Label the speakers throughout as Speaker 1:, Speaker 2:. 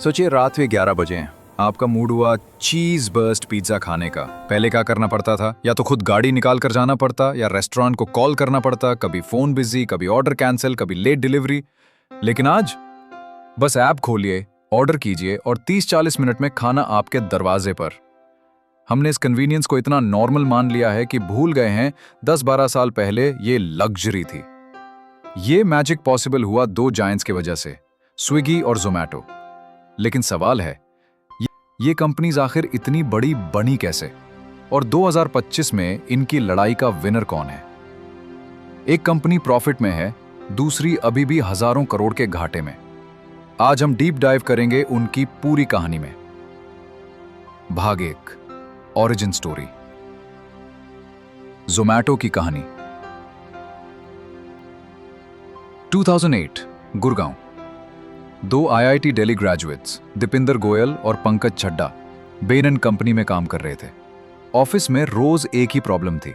Speaker 1: सोचिए रात के 11 बजे हैं, आपका मूड हुआ चीज बर्स्ट पिज्जा खाने का। पहले क्या करना पड़ता था? या तो खुद गाड़ी निकाल कर जाना पड़ता या रेस्टोरेंट को कॉल करना पड़ता, कभी फोन बिजी, कभी ऑर्डर कैंसिल, कभी लेट डिलीवरी। लेकिन आज बस ऐप खोलिए, ऑर्डर कीजिए और 30-40 मिनट में खाना आपके दरवाजे पर। हमने इस कन्वीनियंस को इतना नॉर्मल मान लिया है कि भूल गए हैं 10-12 साल पहले ये लग्जरी थी। ये मैजिक पॉसिबल हुआ 2 जायंट्स की वजह से, स्विगी और जोमैटो। लेकिन सवाल है, ये कंपनीज आखिर इतनी बड़ी बनी कैसे? और 2025 में इनकी लड़ाई का विनर कौन है? एक कंपनी प्रॉफिट में है, दूसरी अभी भी हजारों करोड़ के घाटे में। आज हम डीप डाइव करेंगे उनकी पूरी कहानी में। भाग 1, ओरिजिन स्टोरी। जोमैटो की कहानी। 2008, गुड़गांव। 2 IIT दिल्ली ग्रेजुएट्स, दीपिंदर गोयल और Pankaj Chadha, Bain and company में काम कर रहे थे। ऑफिस में रोज एक ही प्रॉब्लम थी,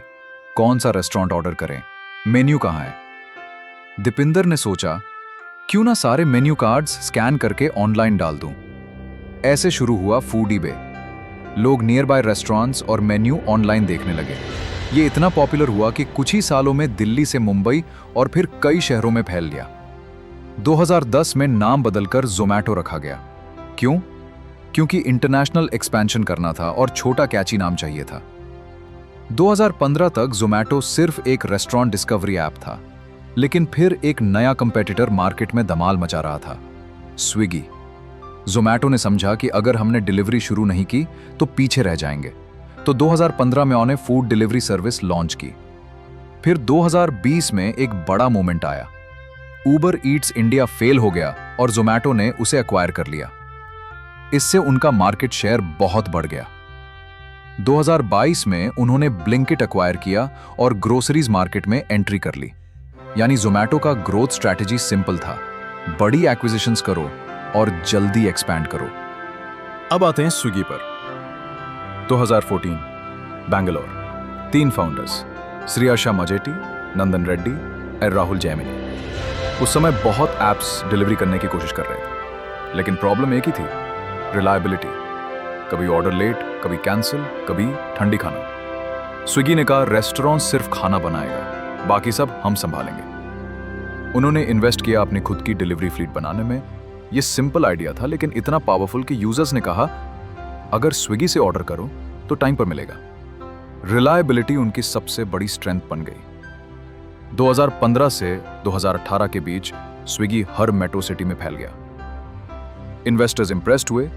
Speaker 1: कौन सा रेस्टोरेंट ऑर्डर करें, मेन्यू कहाँ है। दीपिंदर ने सोचा, क्यों ना सारे मेन्यू कार्ड्स स्कैन करके ऑनलाइन डाल दूं। ऐसे शुरू हुआ फूडीबे। लोग नियर बाय रेस्टोरेंट्स और मेन्यू ऑनलाइन देखने लगे। ये इतना पॉपुलर हुआ कि कुछ ही सालों में दिल्ली से मुंबई और फिर कई शहरों में फैल गया। 2010 में नाम बदलकर जोमैटो रखा गया। क्यों? क्योंकि इंटरनेशनल एक्सपेंशन करना था और छोटा कैची नाम चाहिए था। 2015 तक जोमैटो सिर्फ एक रेस्टोरेंट डिस्कवरी ऐप था, लेकिन फिर एक नया कंपेटिटर मार्केट में धमाल मचा रहा था, स्विगी। जोमैटो ने समझा कि अगर हमने डिलीवरी शुरू नहीं की तो पीछे रह जाएंगे, तो 2015 में उन्होंने फूड डिलीवरी सर्विस लॉन्च की। फिर 2020 में एक बड़ा मोमेंट आया। उबर ईट्स इंडिया फेल हो गया और जोमैटो ने उसे एक्वायर कर लिया। इससे उनका मार्केट शेयर बहुत बढ़ गया। 2022 में उन्होंने ब्लिंकिट एक्वायर किया और ग्रोसरीज मार्केट में एंट्री कर ली। यानी जोमैटो का ग्रोथ स्ट्रैटेजी सिंपल था, बड़ी एक्विजिशंस करो और जल्दी एक्सपैंड करो।
Speaker 2: अब आते हैं स्विगी पर।
Speaker 1: 2014, बेंगलोर। 3 फाउंडर्स, श्रियाशा मजेटी, नंदन रेड्डी और राहुल जैमिनी। उस समय बहुत ऐप्स डिलीवरी करने की कोशिश कर रहे थे, लेकिन प्रॉब्लम एक ही थी, रिलायबिलिटी। कभी ऑर्डर लेट, कभी कैंसिल, कभी ठंडी खाना। स्विगी ने कहा रेस्टोरेंट सिर्फ खाना बनाएगा, बाकी सब हम संभालेंगे। उन्होंने इन्वेस्ट किया अपनी खुद की डिलीवरी फ्लीट बनाने में। यह सिंपल आइडिया था, लेकिन इतना पावरफुल कि यूजर्स ने कहा अगर स्विगी से ऑर्डर करो तो टाइम पर मिलेगा। रिलायबिलिटी उनकी सबसे बड़ी स्ट्रेंथ बन गई। 2015 से 2018 के बीच स्विगी हर मेट्रो सिटी में फैल गया। इन्वेस्टर्स इंप्रेस्ड हुए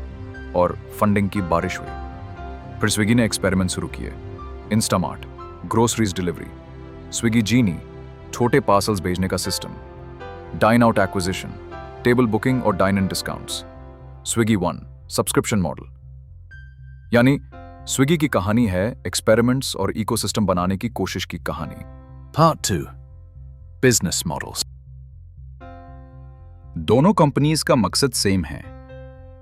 Speaker 1: और फंडिंग की बारिश हुई। फिर स्विगी ने एक्सपेरिमेंट शुरू किए। Instamart, groceries delivery, Swiggy Genie, छोटे पार्सल्स भेजने का system, dine out acquisition, table booking और dine in discounts, Swiggy One, subscription model. यानी स्विगी की कहानी है एक्सपेरिमेंट्स और इकोसिस्टम बनाने की कोशिश की कहानी।
Speaker 2: Part 2, business models.
Speaker 1: दोनों कंपनीज का मकसद सेम है,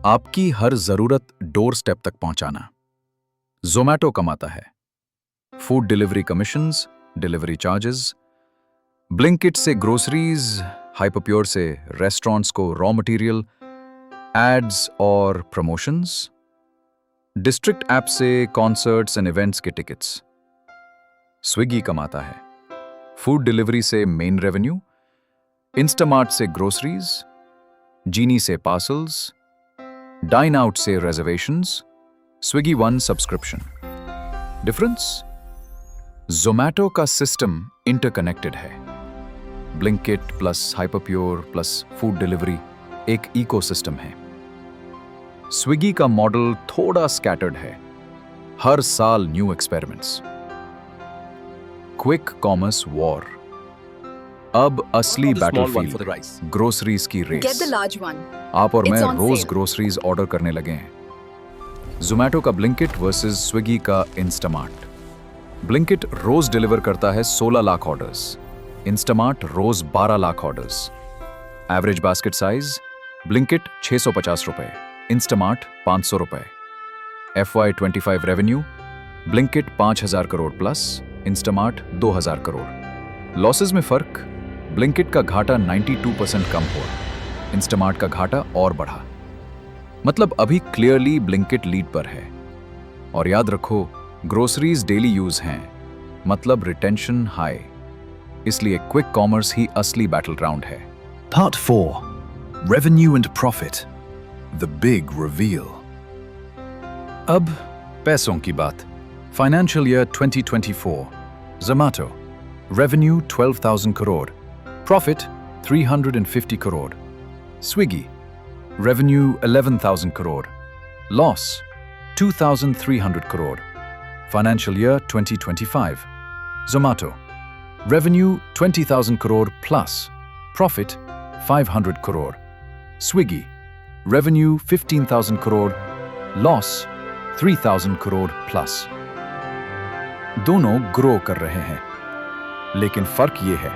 Speaker 1: आपकी हर जरूरत डोर स्टेप तक पहुंचाना। जोमैटो कमाता है food delivery commissions, delivery charges, Blinkit से ग्रोसरीज, हाइपरप्योर से रेस्टोरेंट्स को रॉ मटेरियल, एड्स और प्रमोशंस, डिस्ट्रिक्ट ऐप से कॉन्सर्ट्स एंड इवेंट्स के टिकट्स। स्विगी कमाता है फूड डिलीवरी से मेन रेवेन्यू, इंस्टामार्ट से ग्रोसरीज, जीनी से पार्सल्स, डाइन आउट से reservations, Swiggy One subscription. Difference? Zomato का सिस्टम इंटरकनेक्टेड है। Blinkit plus Hyperpure plus food delivery एक इकोसिस्टम है। स्विगी का मॉडल थोड़ा स्कैटर्ड है, हर साल new experiments. Quick commerce war. अब असली बैटलफील्ड, ग्रोसरीज की रेस। आप और मैं रोज ग्रोसरीज ऑर्डर करने लगे हैं। जोमैटो का ब्लिंकिट वर्सेस स्विगी का इंस्टामार्ट। ब्लिंकिट रोज डिलीवर करता है 16 लाख ऑर्डर्स, इंस्टामार्ट रोज 12 lakh orders. Average basket size, Blinkit 650 रुपए, इंस्टामार्ट 500 रुपए। FY 25 revenue, Blinkit 5000 crore plus, Instamart 2000 crore. Losses में फर्क, ब्लिंकिट का घाटा 92% कम हुआ, इंस्टामार्ट का घाटा और बढ़ा। मतलब अभी क्लियरली ब्लिंकिट लीड पर है। और याद रखो, ग्रोसरीज डेली यूज हैं, मतलब रिटेंशन हाई। इसलिए क्विक कॉमर्स ही असली बैटल ग्राउंड है।
Speaker 2: Part 4. Revenue and Profit. The Big Reveal.
Speaker 1: अब पैसों की बात। Financial year 2024, Zomato, revenue 12,000 crore, profit 350 crore. Swiggy, revenue 11,000 crore, loss 2,300 crore. Financial year 2025, Zomato, revenue 20,000 crore plus, profit 500 crore. Swiggy, revenue 15,000 crore, loss 3,000 crore plus. दोनों grow कर रहे हैं, लेकिन फर्क ये है,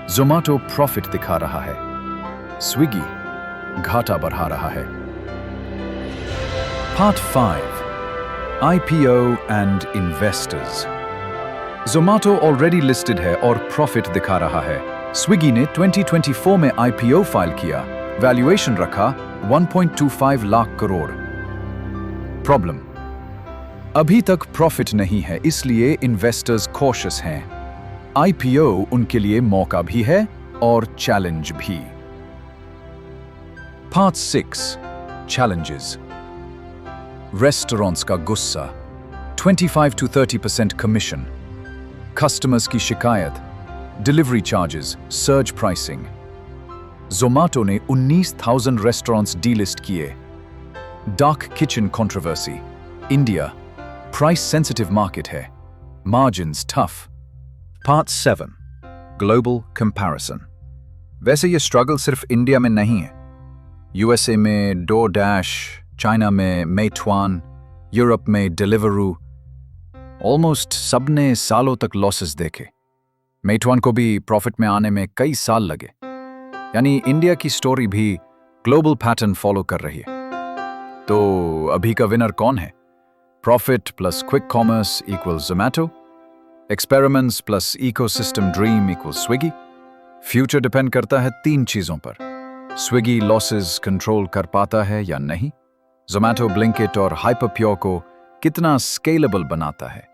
Speaker 1: Zomato प्रॉफिट दिखा रहा है, स्विगी घाटा बढ़ा रहा है। Part 5. IPO and Investors. Zomato already listed है और प्रॉफिट दिखा रहा है। स्विगी ने 2024 में IPO फाइल किया, वैल्यूएशन रखा 1.25 लाख करोड़। प्रॉब्लम, अभी तक प्रॉफिट नहीं है, इसलिए इन्वेस्टर्स कॉशियस हैं। IPO उनके लिए मौका भी है और चैलेंज भी। Part 6. Challenges. रेस्टोरेंट्स का गुस्सा, 25 to 30% कमीशन, कस्टमर्स की शिकायत, delivery charges, surge pricing. Zomato ने 19,000 रेस्टोरेंट्स डीलिस्ट किए। Dark kitchen controversy, India price sensitive market है, margins tough. Part 7. Global Comparison. वैसे ये स्ट्रगल सिर्फ इंडिया में नहीं है। USA में DoorDash, चाइना में मेituan, यूरोप में डिलीवरू, ऑलमोस्ट सबने सालों तक लॉसेस देखे। मेituan को भी प्रॉफिट में आने में कई साल लगे। यानी इंडिया की स्टोरी भी ग्लोबल पैटर्न फॉलो कर रही है। तो अभी का विनर कौन है? Profit plus quick commerce equals Zomato, experiments plus ecosystem dream equals Swiggy. Future depend करता है 3 चीजों पर, स्विगी लॉसेस कंट्रोल कर पाता है या नहीं, Zomato, ब्लिंकिट और हाइपरप्योर को कितना स्केलेबल बनाता है,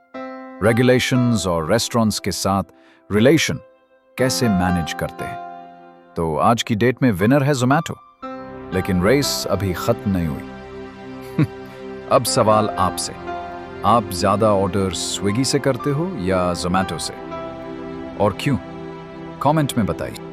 Speaker 1: रेगुलेशंस और रेस्टोरेंट्स के साथ रिलेशन कैसे मैनेज करते हैं। तो आज की डेट में विनर है Zomato, लेकिन रेस अभी खत्म नहीं हुई। अब सवाल आपसे, आप ज्यादा ऑर्डर स्विगी से करते हो या Zomato से, और क्यों? कमेंट में बताइए।